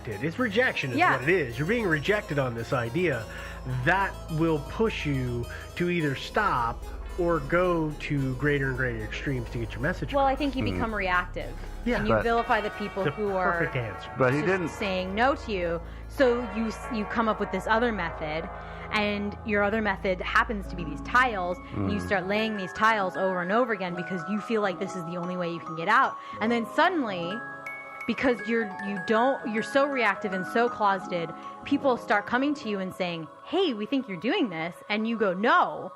It's rejection is what it is. You're being rejected on this idea. That will push you to either stop or go to greater and greater extremes to get your message. Well, I think you become reactive. Yeah, and you vilify the people who are perfect answer. But he didn't saying no to you. So you come up with this other method, and your other method happens to be these tiles, and you start laying these tiles over and over again because you feel like this is the only way you can get out. And then suddenly, because you're so reactive and so closeted, people start coming to you and saying, "Hey, we think you're doing this," and you go, "No,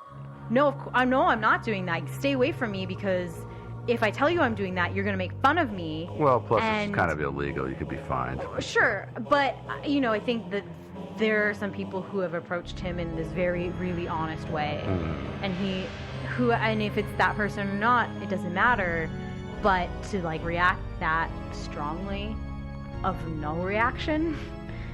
I'm not doing that. Stay away from me because if I tell you I'm doing that, you're going to make fun of me." Well, plus it's kind of illegal. You could be fined. Sure, but I think that there are some people who have approached him in this very, really honest way, and if it's that person or not, it doesn't matter. But to react that strongly, of no reaction,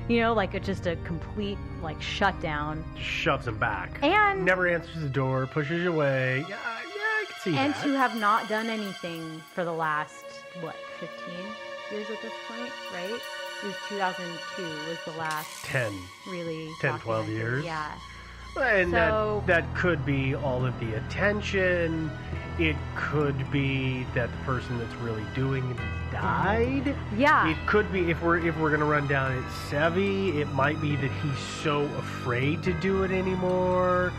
just a complete shutdown. Just shoves him back. And never answers the door, pushes you away. Yeah, I can see and that. to have not done anything for the last 15 years at this point, right? It was 2002 was the last 10 really 10, 12 years. Yeah. And So- that could be all of the attention. It could be that the person that's really doing it has died. Yeah. It could be, if we're gonna run down it, Sevi, it might be that he's so afraid to do it anymore,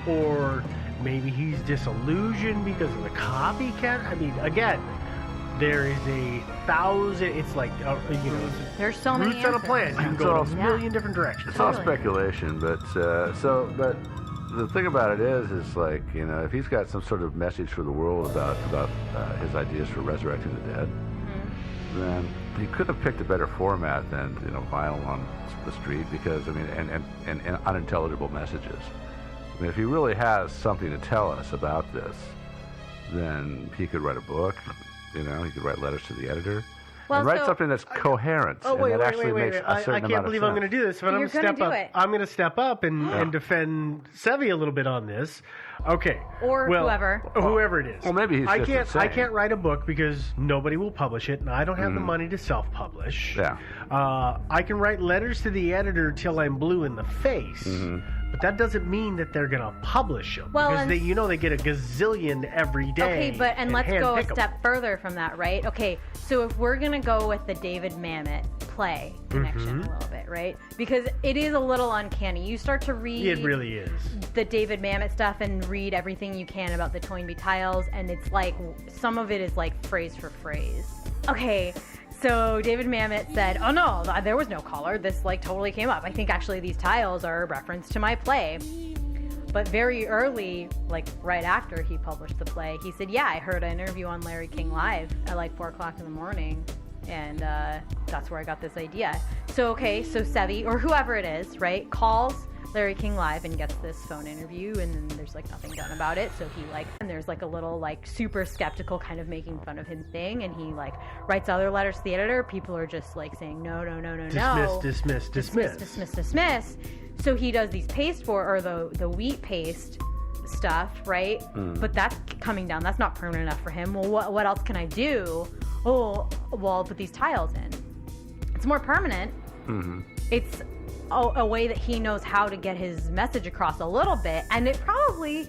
or maybe he's disillusioned because of the copycat. I mean, again, there is 1,000. It's like There's so many roots on a answers. plant. You can go in a million different directions. It's all speculation, but the thing about it is if he's got some sort of message for the world about his ideas for resurrecting the dead, then he could have picked a better format than vinyl on the street, because and unintelligible messages. I mean, if he really has something to tell us about this, then he could write a book. He could write letters to the editor. And write something that's coherent. Oh, wait, and that wait, actually wait, makes wait. a certain I amount can't of believe I'm sense. going to do this, but You're gonna do it. I'm going to step up and defend Sevi a little bit on this. Okay. Or whoever. Whoever it is. Well, maybe he's just insane. I can't write a book because nobody will publish it, and I don't have the money to self-publish. Yeah. I can write letters to the editor till I'm blue in the face. But that doesn't mean that they're going to publish them. Well, because they get a gazillion every day. Okay, and let's go a handpick 'em. step further from that, right? Okay, so if we're going to go with the David Mamet play connection a little bit, right? Because it is a little uncanny. You start to read It really is. the David Mamet stuff and read everything you can about the Toynbee tiles, and it's like some of it is like phrase for phrase. Okay, so David Mamet said, "Oh no, there was no caller. This totally came up. I think actually these tiles are a reference to my play." But very early, right after he published the play, he said, "Yeah, I heard an interview on Larry King Live at 4 o'clock in the morning, and that's where I got this idea." So Sevi, or whoever it is, right, calls Larry King Live and gets this phone interview, and then there's nothing done about it. So he and there's a little super skeptical kind of making fun of him thing, and he writes other letters to the editor. People are just saying no, dismiss. So he does these the wheat paste stuff, right? But that's coming down. That's not permanent enough for him. Well, what else can I do? Oh, well, I'll put these tiles in. It's more permanent. It's a way that he knows how to get his message across a little bit, and it probably,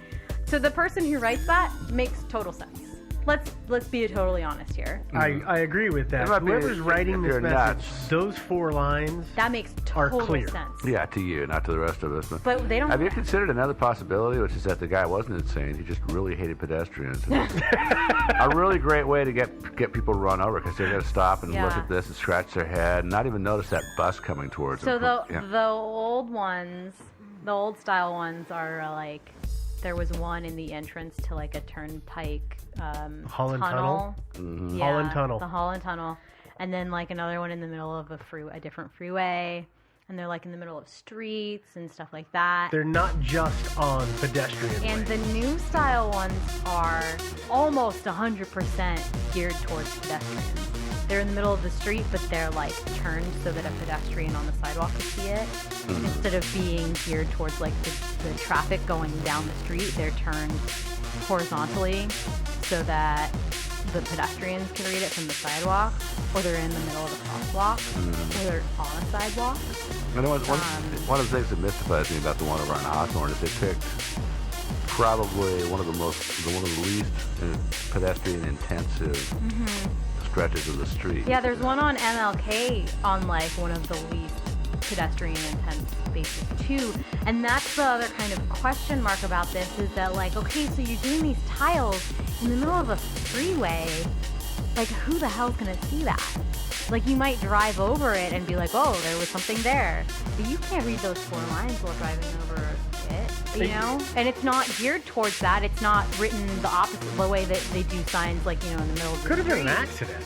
to the person who writes that, makes total sense. Let's be totally honest here. I agree with that. It might be Whoever's writing if this you're message, nuts. those 4 lines That makes are total clear. sense. Yeah, to you, not to the rest of us. But they don't. Have you considered another possibility, which is that the guy wasn't insane? He just really hated pedestrians. A really great way to get people run over, because they're going to stop and look at this and scratch their head and not even notice that bus coming towards them. So the old ones, the old style ones are there was one in the entrance to a turnpike Holland Tunnel? Yeah, Holland Tunnel. The Holland Tunnel. And then another one in the middle of a different freeway. And they're in the middle of streets and stuff like that. They're not just on pedestrian And ways. the new style ones are almost 100% geared towards pedestrians. They're in the middle of the street, but they're turned so that a pedestrian on the sidewalk can see it. Instead of being geared towards the traffic going down the street, they're turned horizontally so that the pedestrians can read it from the sidewalk, or they're in the middle of a crosswalk, or they're on a sidewalk. And one of the things that mystifies me about the one over on Hawthorne is they picked probably one of the least pedestrian intensive stretches of the street. Yeah, there's one on MLK on like one of the least pedestrian intense spaces too. And that's the other kind of question mark about this is that like, okay, so you're doing these tiles in the middle of a freeway, like who the hell's gonna see that? Like you might drive over it and be like, oh, there was something there. But you can't read those 4 lines while driving over it, you know? And it's not geared towards that. It's not written the opposite, the way that they do signs like, you know, in the middle of the Could have been street. an accident.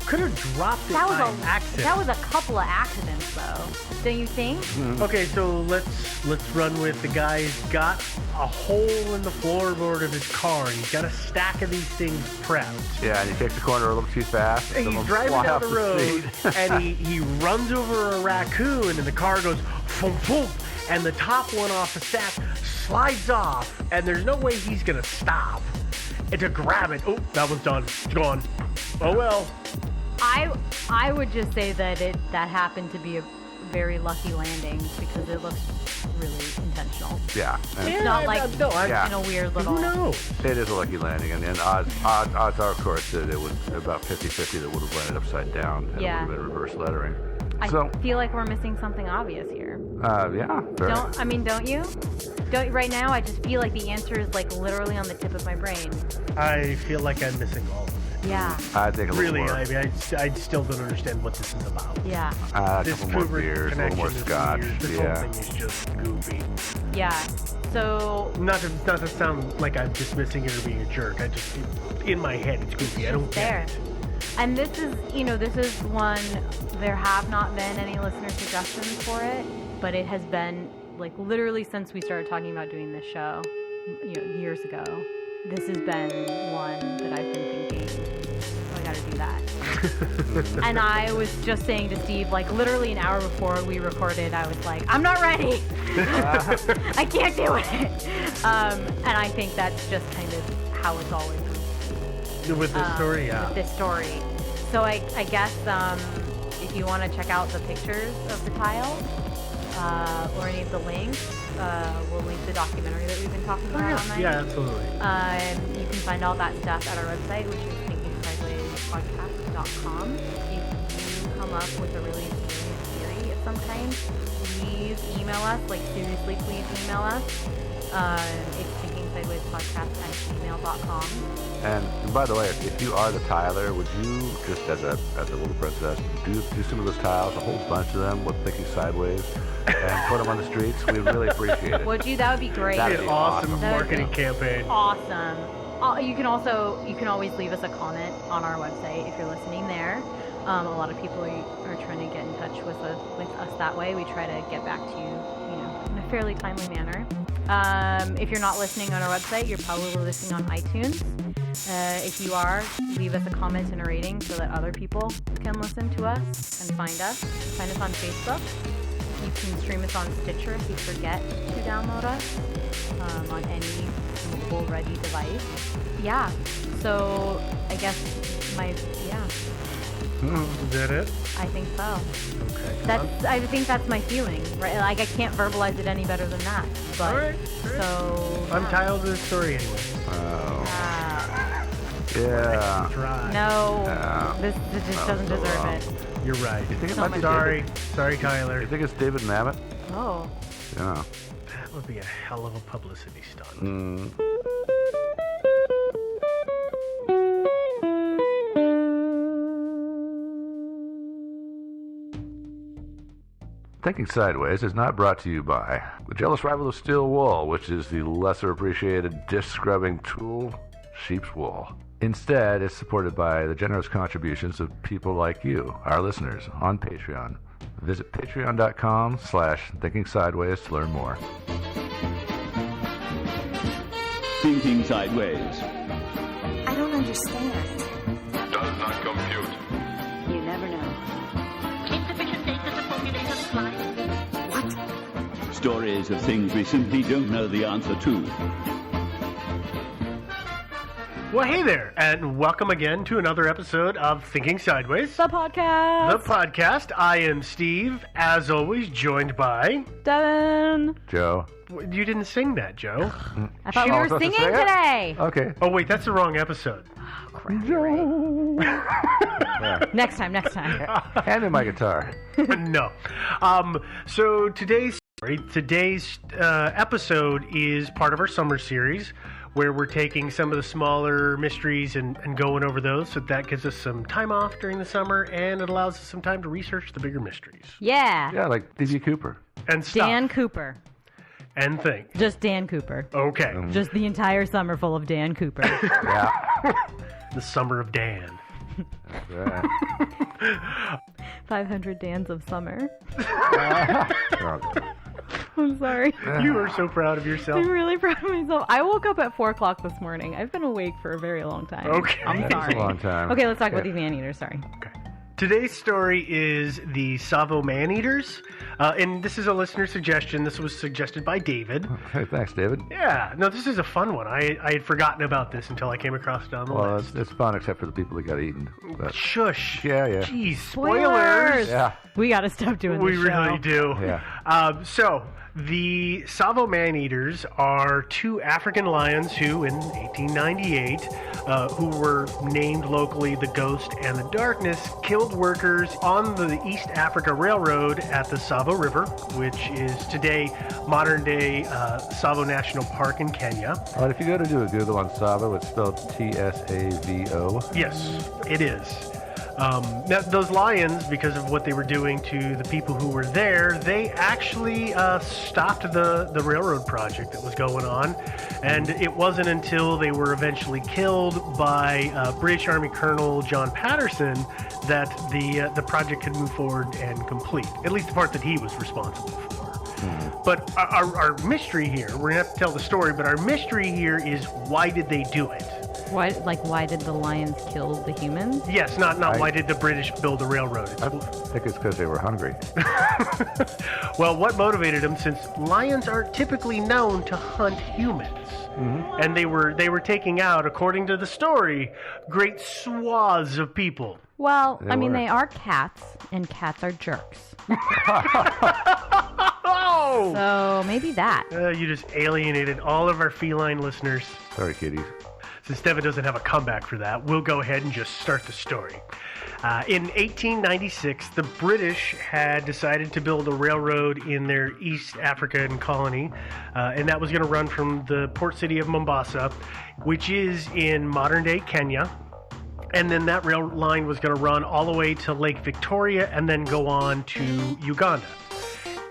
Could have dropped it That was by a accident. That was a couple of accidents, though. Don't you think? Okay, so let's run with the guy's got a hole in the floorboard of his car, and he's got a stack of these things prepped. Yeah, and he takes the corner a little too fast. And some he's of them driving fly down off the road, street. and he runs over a raccoon, and the car goes boom, boom, and the top one off the stack slides off, and there's no way he's gonna stop and to grab it. Oh, that one's done. It's gone. Oh well. I would just say that that happened to be a very lucky landing because it looks really intentional. Yeah. And It's not like Yeah. in a weird little. Who knows? it is a lucky landing, and odds are, of course, that it would about 50-50 that would have landed upside down, and Yeah. it would have been reverse lettering. I So, feel like we're missing something obvious here. yeah. Fair. Don't you? Don't right now? I just feel like the answer is like literally on the tip of my brain. I feel like I'm missing all of it. Yeah. I think a little Really, more. I mean, I still don't understand what this is about. Yeah. A This couple more Kubrick beers, a little connection more is scotch. weird. This Yeah. whole thing is just goofy. Yeah. So Not to sound like I'm dismissing it or being a jerk. I just, in my head, it's goofy. I don't It's there. get it. And this is one, there have not been any listener suggestions for it, but it has been, like, literally since we started talking about doing this show, years ago, this has been one that I've been thinking, oh, I gotta do that. And I was just saying to Steve, like, literally an hour before we recorded, I was like, I'm not ready! I can't do it! And I think that's just kind of how it's always With this story, yeah. with this story. So I guess if you want to check out the pictures of the tiles or any of the links, we'll link the documentary that we've been talking about all night. Yeah, absolutely. You can find all that stuff at our website, which is thinkingsidewayspodcast.com. If you come up with a really brilliant theory of some kind, please email us. Like, seriously, please email us. It's thinkingsidewayspodcast@gmail.com. And by the way, if you are the tiler, would you just as a little princess do some of those tiles, a whole bunch of them with Thinking Sideways, and put them on the streets? We'd really appreciate it. Would you? That would be great. That'd An be awesome awesome. marketing campaign. Awesome. You can always leave us a comment on our website if you're listening there. A lot of people are trying to get in touch with us that way. We try to get back to you, in a fairly timely manner. If you're not listening on our website, you're probably listening on iTunes. If you are, leave us a comment and a rating so that other people can listen to us and find us. Find us on Facebook. You can stream us on Stitcher if you forget to download us on any mobile-ready device. Yeah. So I guess Is that it? I think so. Okay. I think that's my feeling, right? Like I can't verbalize it any better than that. But All right. so I'm yeah. tired of this story anyway. Oh, Ah, yeah. Try. no, Yeah. this just doesn't so deserve wrong. it. You're right. You think it So might be much- Sorry. David? Sorry, Tyler. You think it's David Mamet? Oh, Yeah. That would be a hell of a publicity stunt. Mm. Thinking Sideways is not brought to you by the jealous rival of steel wool, which is the lesser appreciated dish scrubbing tool, sheep's wool. Instead, it's supported by the generous contributions of people like you, our listeners, on Patreon. Visit patreon.com/Thinking Sideways to learn more. Thinking Sideways. I don't understand. Does not compute. You never know. Insufficient data to formulate a reply. What? Stories of things we simply don't know the answer to. Well, hey there, and welcome again to another episode of Thinking Sideways, The podcast. the podcast. I am Steve, as always, joined by... Devin. Joe. You didn't sing that, Joe. I thought we Oh, were supposed to singing say it? today. Okay. Oh, wait, that's the wrong episode. Yeah. Next time. Hand me my guitar. No. So today's episode is part of our summer series, where we're taking some of the smaller mysteries and going over those. So that gives us some time off during the summer, and it allows us some time to research the bigger mysteries Yeah. Yeah, like D.B. Cooper. and stuff Dan Cooper. and things. Just Dan Cooper. Okay. Just the entire summer full of Dan Cooper. Yeah. The summer of Dan. Yeah. 500 Dans of summer. Okay. I'm sorry. You are so proud of yourself. I'm really proud of myself. I woke up at 4 o'clock this morning. I've been awake for a very long time. Okay. I'm That's sorry. a long time. Okay, let's talk about these man-eaters. Sorry. Today's story is the Tsavo man-eaters, and this is a listener suggestion. This was suggested by David. Hey, thanks, David. Yeah, no, this is a fun one. I had forgotten about this until I came across it on the Well, list. it's fun except for the people that got eaten. But, Shush. yeah, yeah. Jeez, Spoilers. spoilers. Yeah. We got to stop doing We this show. really do. Yeah. So, the Tsavo man-eaters are two African lions who, in 1898, who were named locally the Ghost and the Darkness, killed workers on the East Africa Railroad at the Tsavo River, which is today modern-day Tsavo National Park in Kenya. But if you go to do a Google on Tsavo, it's spelled T-S-A-V-O. Yes, it is. Now, those lions, because of what they were doing to the people who were there, they actually stopped the railroad project that was going on. And it wasn't until they were eventually killed by British Army Colonel John Patterson that the project could move forward and complete, at least the part that he was responsible for. But our mystery here, we're going to have to tell the story, but our mystery here is, why did they do it? Why did the lions kill the humans? Yes, not why did the British build the railroad? I think it's because they were hungry. Well, what motivated them, since lions aren't typically known to hunt humans. And they were taking out, according to the story, great swaths of people. Well, They were. they are cats, and cats are jerks. Oh! So maybe that. You just alienated all of our feline listeners. Sorry, kitties. Since Devin doesn't have a comeback for that, we'll go ahead and just start the story. In 1896, the British had decided to build a railroad in their East African colony, and that was going to run from the port city of Mombasa, which is in modern-day Kenya. And then that rail line was going to run all the way to Lake Victoria and then go on to Uganda.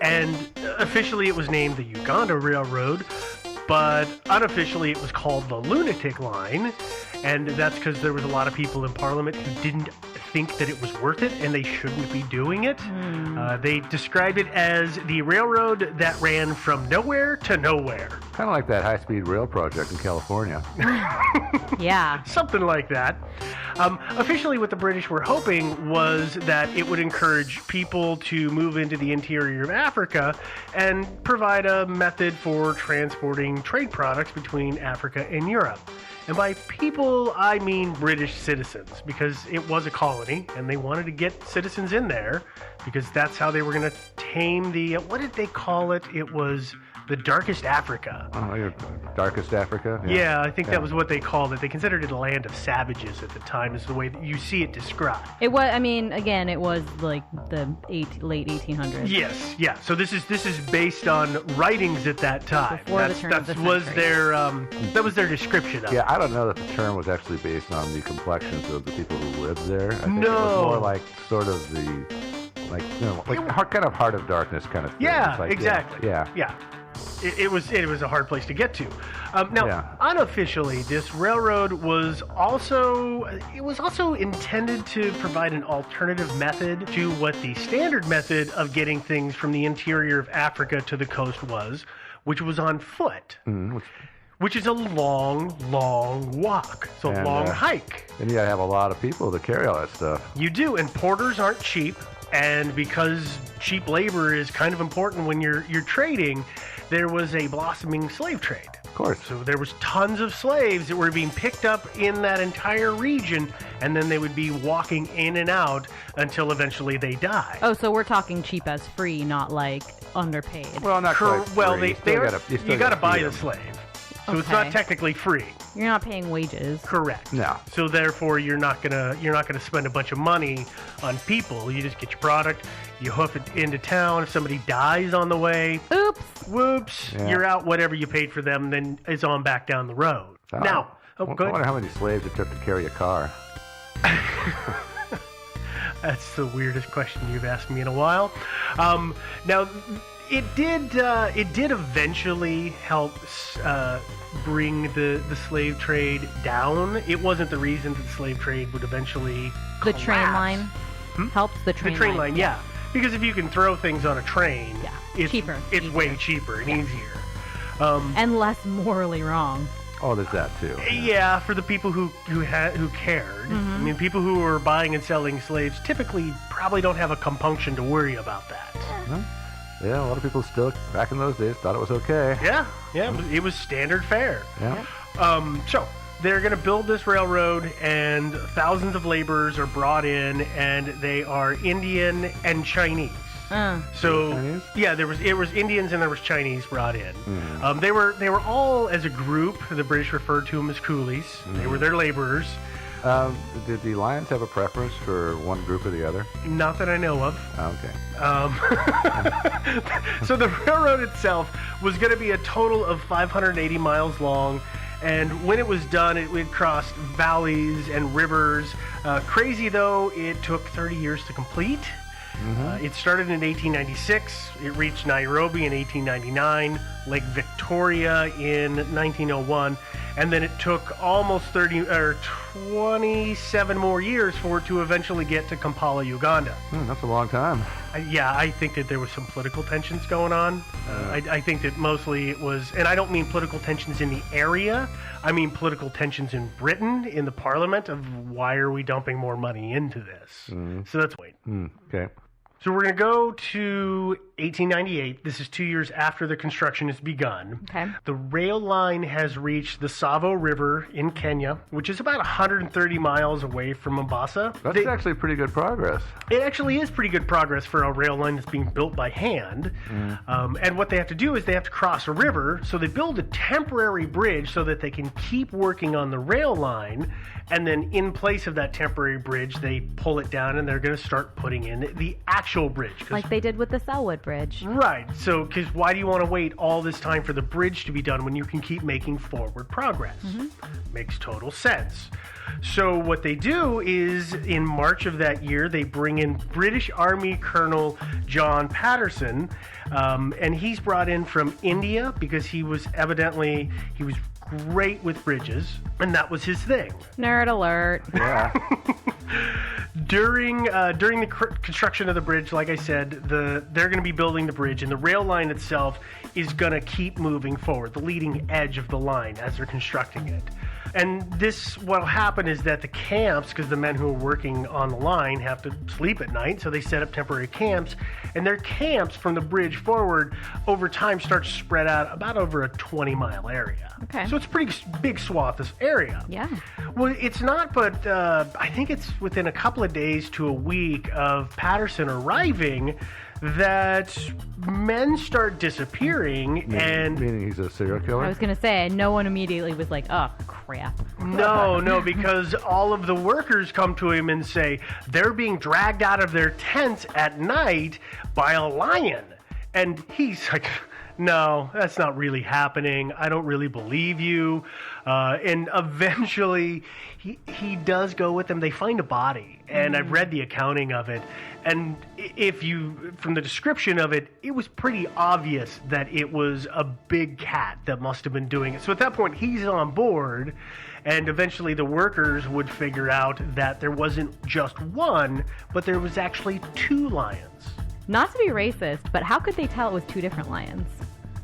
And officially it was named the Uganda Railroad, but unofficially it was called the Lunatic Line, and that's because there was a lot of people in Parliament who didn't think that it was worth it and they shouldn't be doing it. They described it as the railroad that ran from nowhere to nowhere. Kind of like that high-speed rail project in California. Yeah. Something like that. Officially, what the British were hoping was that it would encourage people to move into the interior of Africa and provide a method for transporting trade products between Africa and Europe. And by people, I mean British citizens, because it was a colony, and they wanted to get citizens in there, because that's how they were going to tame the, what did they call it? It was the Darkest Africa. Oh, your Darkest Africa? Yeah, I think that was what they called it. They considered it a land of savages at the time, is the way that you see it described. It was. I mean, again, it was like the late 1800s. Yes, yeah. So this is based on writings at that time. Before the turn of the was century. that was their description of it. Yeah, I don't know that the term was actually based on the complexions of the people who lived there. I think it No. was more like sort of the, like, you know, like kind of heart of darkness kind of thing. Yeah, It's like, exactly. Yeah. It was a hard place to get to. Now, Yeah. unofficially, this railroad was also intended to provide an alternative method to what the standard method of getting things from the interior of Africa to the coast was, which was on foot. Which is a long, long walk. It's a And, long hike. And you gotta have a lot of people to carry all that stuff. You do, and porters aren't cheap. And because cheap labor is kind of important when you're trading, there was a blossoming slave trade. course. So there was tons of slaves that were being picked up in that entire region, and then they would be walking in and out until eventually they die. Oh, so we're talking cheap as free, not like underpaid. Well, not quite free. Well, You still you got to buy feed the 'em. slave. So it's Okay. not technically free. You're not paying wages. Correct. No. So therefore, you're not gonna spend a bunch of money on people. You just get your product, you hoof it into town. If somebody dies on the way, Oops. whoops, Yeah. you're out. Whatever you paid for them, then is on back down the road. Now, I go ahead. wonder how many slaves it took to carry a car. That's the weirdest question you've asked me in a while. Now, it did eventually help bring the slave trade down. It wasn't the reason that the slave trade would eventually The train collapse. line helps the train The train line, yeah. Because if you can throw things on a train, Yeah. it's Cheaper. It's Easier. way cheaper and easier. And less morally wrong. Oh, there's that too. Yeah, for the people who cared. Mm-hmm. I mean, people who were buying and selling slaves typically probably don't have a compunction to worry about that. Yeah, a lot of people still, back in those days, thought it was okay. Yeah, it was standard fare. Yeah. So they're going to build this railroad, and thousands of laborers are brought in, and they are Indian and Chinese. So Chinese? yeah, it was Indians and there was Chinese brought in. They were all as a group. The British referred to them as coolies. They were their laborers. Did the Lions have a preference for one group or the other? Not that I know of. Okay. So the railroad itself was going to be a total of 580 miles long, and when it was done, it would cross valleys and rivers. Crazy though, it took 30 years to complete. It started in 1896. It reached Nairobi in 1899, Lake Victoria in 1901, and then it took almost 27 more years for it to eventually get to Kampala, Uganda. That's a long time. I think that there was some political tensions going on. I think that mostly it was, and I don't mean political tensions in the area. I mean political tensions in Britain, in the Parliament, of why are we dumping more money into this? So that's wait. Okay. So we're going to go to 1898. This is 2 years after the construction has begun. Okay. The rail line has reached the Savo River in Kenya, which is about 130 miles away from Mombasa. That's actually pretty good progress. It actually is pretty good progress for a rail line that's being built by hand. And what they have to do is they have to cross a river, so they build a temporary bridge so that they can keep working on the rail line, and then in place of that temporary bridge, they pull it down and they're going to start putting in the actual bridge. 'Cause- Like they did with the Selwood Bridge. Right. So, because why do you want to wait all this time for the bridge to be done when you can keep making forward progress? Makes total sense. So, what they do is in March of that year, they bring in British Army Colonel John Patterson, and he's brought in from India because he was great with bridges, and that was his thing. Nerd alert. Yeah. During the construction of the bridge, like I said, they're going to be building the bridge, and the rail line itself is going to keep moving forward, the leading edge of the line as they're constructing it. And what'll happen is that the camps, because the men who are working on the line have to sleep at night, so they set up temporary camps, and their camps from the bridge forward over time start to spread out about over a 20-mile area. Okay. So it's a pretty big swath of area. Yeah. Well, it's not, but I think it's within a couple of days to a week of Patterson arriving that men start disappearing, and Meaning he's a serial killer? I was going to say, no one immediately was like, oh, crap. no, because all of the workers come to him and say they're being dragged out of their tents at night by a lion. And he's like, no, that's not really happening. I don't really believe you. And eventually, he does go with them. They find a body, and I've read the accounting of it. And from the description of it, it was pretty obvious that it was a big cat that must have been doing it. So at that point, he's on board, and eventually the workers would figure out that there wasn't just one, but there was actually 2 lions. Not to be racist, but how could they tell it was 2 different lions?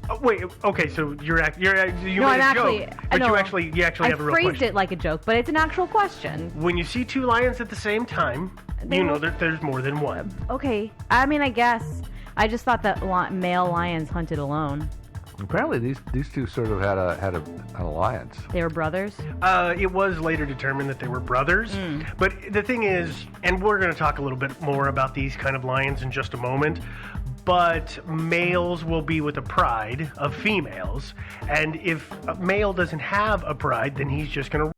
Oh, wait, okay, so you No, made I'm a actually, joke, but no, you actually I have a real phrased question. it like a joke, but it's an actual question. When you see 2 lions at the same time, They you know will- that there's more than one. Okay, I mean, I guess I just thought that male lions hunted alone. Apparently, these two sort of had an alliance. They were brothers. It was later determined that they were brothers. But the thing is, and we're going to talk a little bit more about these kind of lions in just a moment, but males will be with a pride of females, and if a male doesn't have a pride, then he's just going to